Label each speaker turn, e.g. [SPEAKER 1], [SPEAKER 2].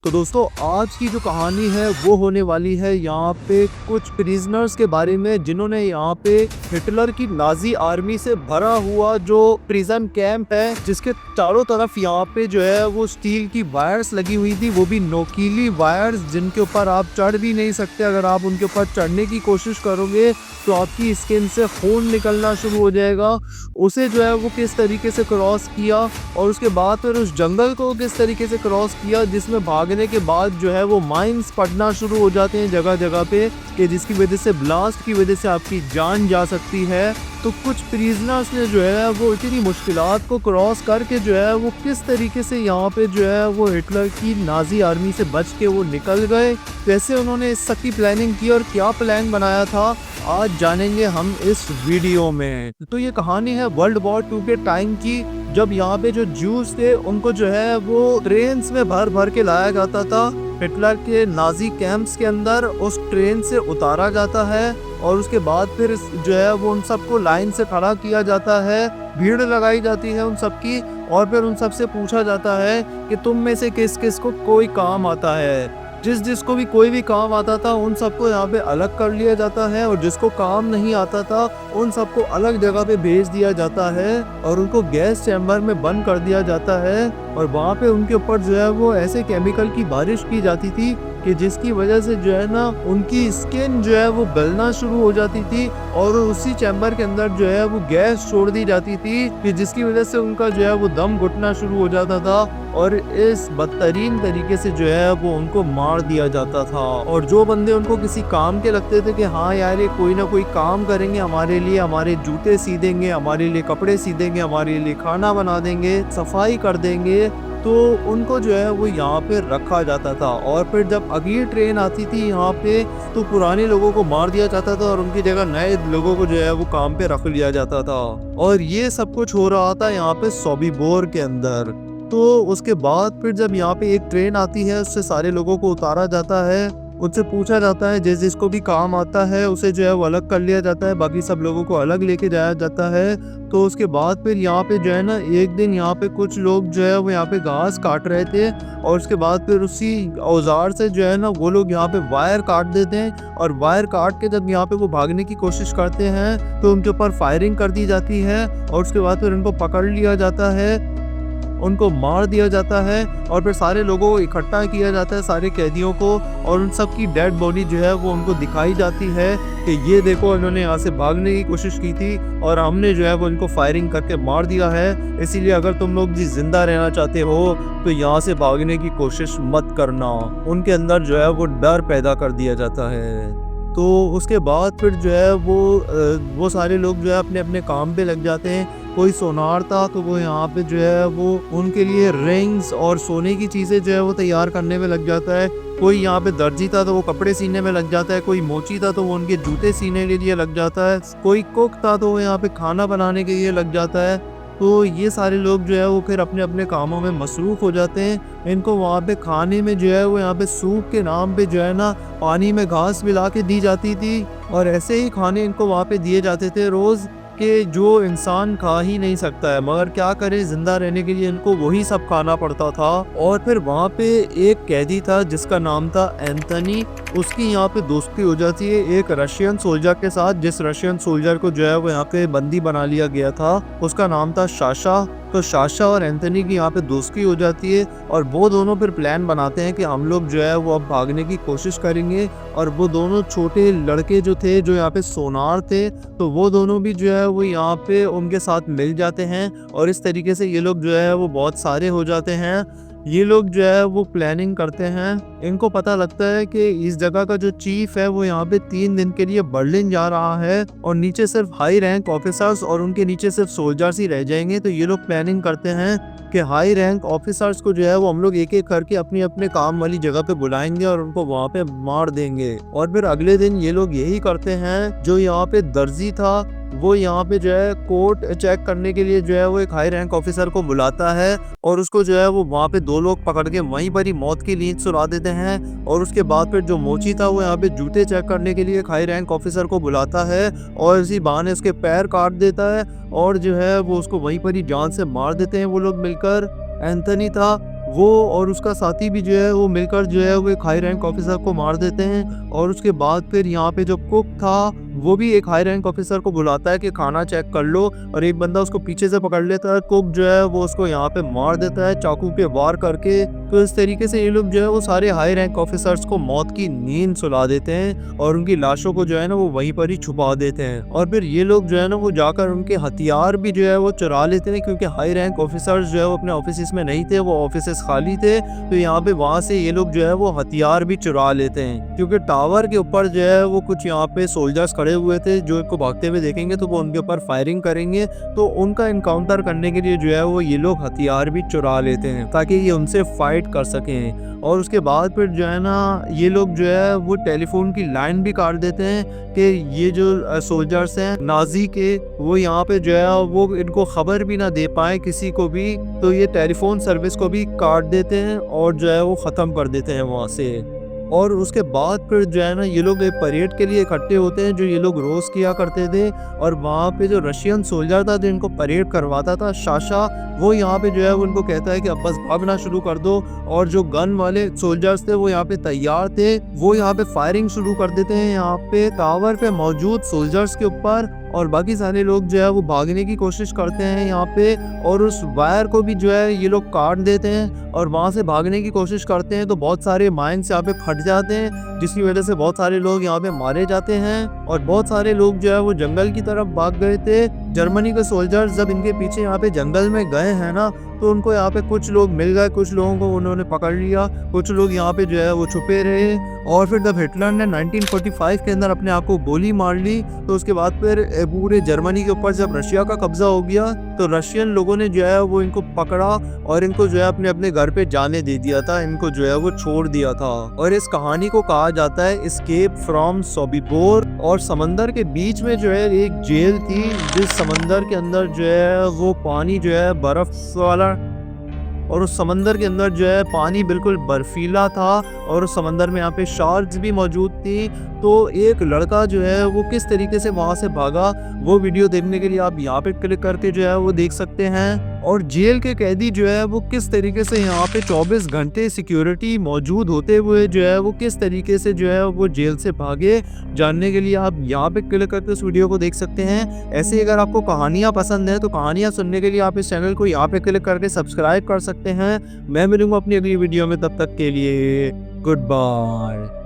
[SPEAKER 1] तो दोस्तों आज की जो कहानी है वो होने वाली है यहाँ पे कुछ प्रिजनर्स के बारे में जिन्होंने यहाँ पे हिटलर की नाजी आर्मी से भरा हुआ जो प्रिजन कैंप है जिसके चारों तरफ यहाँ पे जो है वो स्टील की वायर्स लगी हुई थी, वो भी नोकीली वायर्स जिनके ऊपर आप चढ़ भी नहीं सकते। अगर आप उनके ऊपर चढ़ने की कोशिश करोगे तो आपकी स्किन से खून निकलना शुरू हो जाएगा। उसे जो है वो किस तरीके से क्रॉस किया और उसके बाद फिर उस जंगल को किस तरीके से क्रॉस किया जिसमें भागने के बाद जो है वो माइंस पड़ना शुरू हो जाते हैं जगह जगह पे कि जिसकी वजह से ब्लास्ट की वजह से आपकी जान जा सकती है। तो कुछ प्रिजनर्स ने जो है वो इतनी मुश्किलात को क्रॉस करके जो है वो किस तरीके से यहाँ पे जो है वो हिटलर की नाजी आर्मी से बच के वो निकल गए, कैसे उन्होंने इस सब की प्लानिंग की और क्या प्लान बनाया था, आज जानेंगे हम इस वीडियो में। तो ये कहानी है वर्ल्ड वॉर 2 के टाइम की, जब यहाँ पे जो ज्यूज थे उनको जो है वो ट्रेन्स में भर भर के लाया जाता था हिटलर के नाजी कैंप्स के अंदर। उस ट्रेन से उतारा जाता है और उसके बाद फिर जो है वो उन सबको लाइन से खड़ा किया जाता है, भीड़ लगाई जाती है उन सबकी और फिर उन सबसे पूछा जाता है कि तुम में से किस किस को कोई काम आता है। जिसको भी कोई भी काम आता था उन सबको यहाँ पे अलग कर लिया जाता है और जिसको काम नहीं आता था उन सबको अलग जगह पे भेज दिया जाता है और उनको गैस चैम्बर में बंद कर दिया जाता है और वहाँ पे उनके ऊपर जो है वो ऐसे केमिकल की बारिश की जाती थी कि जिसकी वजह से जो है ना उनकी स्किन जो है वो गलना शुरू हो जाती थी और उसी चैम्बर के अंदर जो है वो गैस छोड़ दी जाती थी कि जिसकी वजह से उनका जो है वो दम घुटना शुरू हो जाता था और इस बदतरीन तरीके से जो है वो उनको मार दिया जाता था। और जो बंदे उनको किसी काम के लगते थे कि हाँ यार ये कोई ना कोई काम करेंगे हमारे लिए, हमारे जूते सी देंगे, हमारे लिए कपड़े सी देंगे, हमारे लिए खाना बना देंगे, सफाई कर देंगे, तो उनको जो है वो यहाँ पे रखा जाता था। और फिर जब अगली ट्रेन आती थी यहाँ पे तो पुराने लोगों को मार दिया जाता था और उनकी जगह नए लोगों को जो है वो काम पे रख लिया जाता था। और ये सब कुछ हो रहा था यहाँ पे सोबिबोर के अंदर। तो उसके बाद फिर जब यहाँ पे एक ट्रेन आती है उससे सारे लोगों को उतारा जाता है, उससे पूछा जाता है जिसको भी काम आता है उसे जो है वो अलग कर लिया जाता है, बाकी सब लोगों को अलग लेके जाया जाता है। तो उसके बाद फिर यहाँ पे जो है ना एक दिन यहाँ पे कुछ लोग जो है वो यहाँ पे घास काट रहे थे और उसके बाद फिर उसी औजार से जो है ना वो लोग यहाँ पे वायर काट देते हैं और वायर काट के जब यहाँ पे वो भागने की कोशिश करते हैं तो उनके ऊपर फायरिंग कर दी जाती है और उसके बाद फिर उनको पकड़ लिया जाता है, उनको मार दिया जाता है और फिर सारे लोगों को इकट्ठा किया जाता है, सारे कैदियों को, और उन सब की डेड बॉडी जो है वो उनको दिखाई जाती है कि ये देखो इन्होंने यहाँ से भागने की कोशिश की थी और हमने जो है वो इनको फायरिंग करके मार दिया है, इसीलिए अगर तुम लोग जी जिंदा रहना चाहते हो तो यहाँ से भागने की कोशिश मत करना। उनके अंदर जो है वो डर पैदा कर दिया जाता है। तो उसके बाद फिर जो है वो सारे लोग जो है अपने अपने काम पे लग जाते हैं। कोई सोनार था तो वो यहाँ पे जो है वो उनके लिए रिंग्स और सोने की चीज़ें जो है वो तैयार करने में लग जाता है। कोई यहाँ पे दर्जी था तो वो कपड़े सीने में लग जाता है, कोई मोची था तो वो उनके जूते सीने के लिए लग जाता है, कोई कुक था तो वो यहाँ पे खाना बनाने के लिए लग जाता है। तो ये सारे लोग जो है वो फिर अपने अपने कामों में मसरूफ़ हो जाते हैं। इनको वहाँ पे खाने में जो है वो यहाँ पे सूप के नाम पे जो है ना पानी में घास मिला के दी जाती थी और ऐसे ही खाने इनको वहाँ पे दिए जाते थे रोज़ कि जो इंसान खा ही नहीं सकता है, मगर क्या करे जिंदा रहने के लिए इनको वही सब खाना पड़ता था। और फिर वहाँ पे एक कैदी था जिसका नाम था एंथनी, उसकी यहाँ पे दोस्ती हो जाती है एक रशियन सोल्जर के साथ, जिस रशियन सोल्जर को जो है वो यहाँ पे बंदी बना लिया गया था, उसका नाम था साशा। तो साशा और एंथनी की यहाँ पे दोस्ती हो जाती है और वो दोनों फिर प्लान बनाते हैं कि हम लोग जो है वो अब भागने की कोशिश करेंगे। और वो दोनों छोटे लड़के जो थे जो यहाँ पे सोनार थे तो वो दोनों भी जो है वो यहाँ पे उनके साथ मिल जाते हैं और इस तरीके से ये लोग जो है वो बहुत सारे हो जाते हैं। ये लोग जो है वो प्लानिंग करते हैं, इनको पता लगता है कि इस जगह का जो चीफ है वो यहाँ पे 3 दिन के लिए बर्लिन जा रहा है और नीचे सिर्फ हाई रैंक ऑफिसर्स और उनके नीचे सिर्फ सोल्जर्स ही रह जाएंगे। तो ये लोग प्लानिंग करते हैं कि हाई रैंक ऑफिसर्स को जो है वो हम लोग एक एक करके अपनी अपने काम वाली जगह पे बुलाएंगे और उनको वहाँ पे मार देंगे। और फिर अगले दिन ये लोग यही करते हैं। जो यहाँ पे दर्जी था वो यहाँ पे जो है कोर्ट चेक करने के लिए जो है वो एक हाई रैंक ऑफिसर को बुलाता है और उसको जो है वो वहाँ पे 2 लोग पकड़ के वहीं पर ही मौत की नींद सुला देते हैं। और उसके बाद फिर जो मोची था वो यहाँ पे जूते चेक करने के लिए एक हाई रैंक ऑफिसर को बुलाता है और इसी बहाने उसके पैर काट देता है और जो है वो उसको वहीं पर ही जान से मार देते हैं वो लोग मिलकर। एंथनी था वो और उसका साथी भी जो है वो मिलकर जो है वो एक हाई रैंक ऑफिसर को मार देते हैं। और उसके बाद फिर यहाँ पे जो कुक था वो भी एक हाई रैंक ऑफिसर को बुलाता है कि खाना चेक कर लो, और एक बंदा उसको पीछे से पकड़ लेता है। कुक जो है वो उसको यहाँ पे मार देता है चाकू पे वार करके। तो इस तरीके से ये लोग जो है वो सारे हाई रैंक ऑफिसर्स को मौत की नींद सुला देते हैं और उनकी लाशों को जो है ना वो वहीं पर ही छुपा देते हैं। और फिर ये लोग जो है ना वो जाकर उनके हथियार भी जो है वो चुरा लेते हैं, क्योंकि हाई रैंक ऑफिसर्स जो है वो अपने ऑफिस में नहीं थे, वो ऑफिस खाली थे। तो यहाँ पे वहां से ये लोग जो है वो हथियार भी चुरा लेते हैं, क्योंकि टावर के ऊपर जो है वो कुछ यहाँ पे सोल्जर्स खड़े हुए थे जो इनको भागते हुए देखेंगे तो वो उनके ऊपर फायरिंग करेंगे। तो उनका इनकाउंटर करने के लिए जो है वो ये लोग हथियार भी चुरा लेते हैं ताकि ये उनसे फाइट कर सकें। और उसके बाद फिर जो है ना ये लोग जो है वो टेलीफोन की लाइन भी काट देते हैं कि ये जो सोल्जर्स हैं नाजी के, वो यहाँ पे जो है वो इनको खबर भी ना दे पाए किसी को भी। तो ये टेलीफोन सर्विस को भी काट देते हैं और जो है वो ख़त्म कर देते हैं वहाँ से। और उसके बाद फिर जो है ना ये लोग एक परेड के लिए इकट्ठे होते हैं जो ये लोग रोज़ किया करते थे। और वहाँ पे जो रशियन सोल्जर था जो इनको परेड करवाता था शाशा, वो यहाँ पे जो है वो उनको कहता है कि अब बस भागना शुरू कर दो। और जो गन वाले सोल्जर्स थे वो यहाँ पे तैयार थे, वो यहाँ पे फायरिंग शुरू कर देते हैं यहाँ पे टावर पे मौजूद सोल्जर्स के ऊपर। और बाकी सारे लोग जो है वो भागने की कोशिश करते हैं यहाँ पे, और उस वायर को भी जो है ये लोग काट देते हैं और वहाँ से भागने की कोशिश करते हैं। तो बहुत सारे माइंस यहाँ पे फट जाते हैं जिसकी वजह से बहुत सारे लोग यहाँ पे मारे जाते हैं। और बहुत सारे लोग जो है वो जंगल की तरफ भाग गए थे। जर्मनी के सोल्जर्स जब इनके पीछे यहाँ पे जंगल में गए हैं ना, तो उनको यहाँ पे कुछ लोग मिल गए, कुछ लोगों को उन्होंने पकड़ लिया, कुछ लोग यहाँ पे जो है वो छुपे रहे। और फिर जब हिटलर ने 1945 के अंदर अपने आप को गोली मार ली, तो उसके बाद फिर पूरे जर्मनी के ऊपर जब रशिया का कब्जा हो गया, तो रशियन लोगों ने जो है वो इनको पकड़ा और इनको जो है अपने अपने घर पे जाने दे दिया था, इनको जो है वो छोड़ दिया था। और इस कहानी को कहा जाता है एस्केप फ्रॉम सोबिबोर। और समंदर के बीच में जो है एक जेल थी, जिस समंदर के अंदर जो है वो पानी जो है बर्फ वाला, और उस समंदर के अंदर जो है पानी बिल्कुल बर्फीला था और उस समंदर में यहाँ पे शार्क्स भी मौजूद थी। तो एक लड़का जो है वो किस तरीके से वहाँ से भागा, वो वीडियो देखने के लिए आप यहाँ पे क्लिक करके जो है वो देख सकते हैं। और जेल के कैदी जो है वो किस तरीके से यहाँ पे 24 घंटे सिक्योरिटी मौजूद होते हुए जो है वो किस तरीके से जो है वो जेल से भागे, जानने के लिए आप यहाँ पे क्लिक करके उस वीडियो को देख सकते हैं। ऐसे ही अगर आपको कहानियाँ पसंद है तो कहानियाँ सुनने के लिए आप इस चैनल को यहाँ पे क्लिक करके सब्सक्राइब कर सकते हैं। मैं मिलूंगा अपनी अगली वीडियो में, तब तक के लिए गुड बाय।